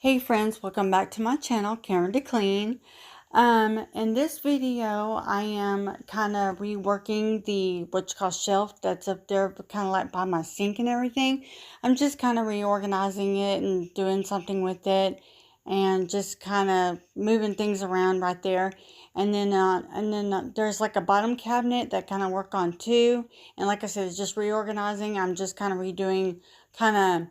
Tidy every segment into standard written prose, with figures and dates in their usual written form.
Hey friends, welcome back to my channel, Karen to Clean. In this video, I am kind of reworking the what's called shelf that's up there, kind of like by my sink and everything. I'm just kind of reorganizing it and doing something with it, and just kind of moving things around right there. And then there's like a bottom cabinet that kind of work on too. And like I said, it's just reorganizing. I'm just kind of redoing, kind of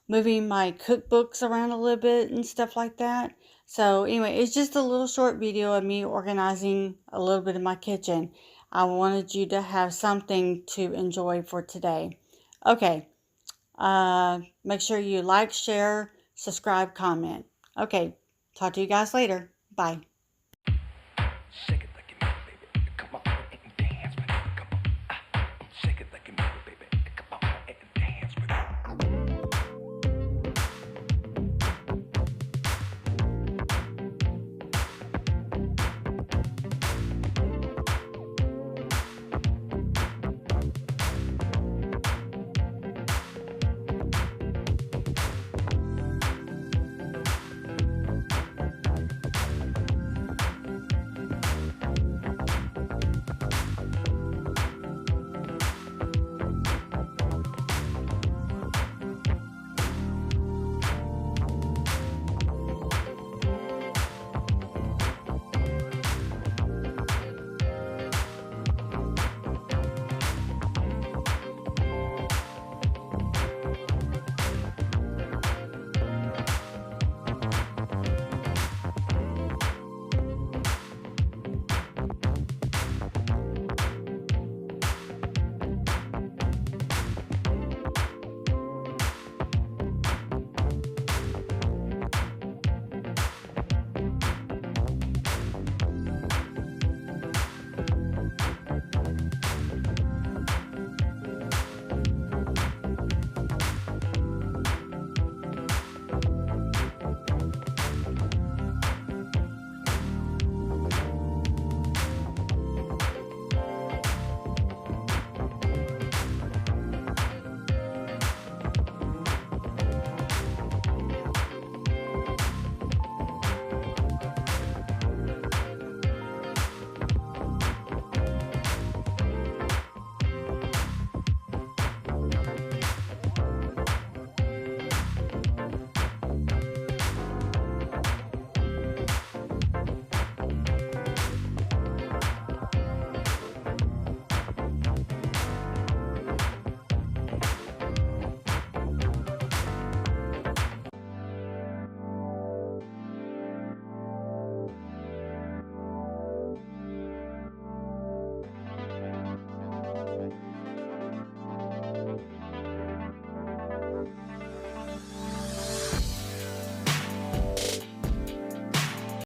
moving my cookbooks around a little bit and stuff like that. So anyway, it's just a little short video of me organizing a little bit of my kitchen. I wanted you to have something to enjoy for today. Okay, make sure you like, share, subscribe, comment. Okay, talk to you guys later. Bye.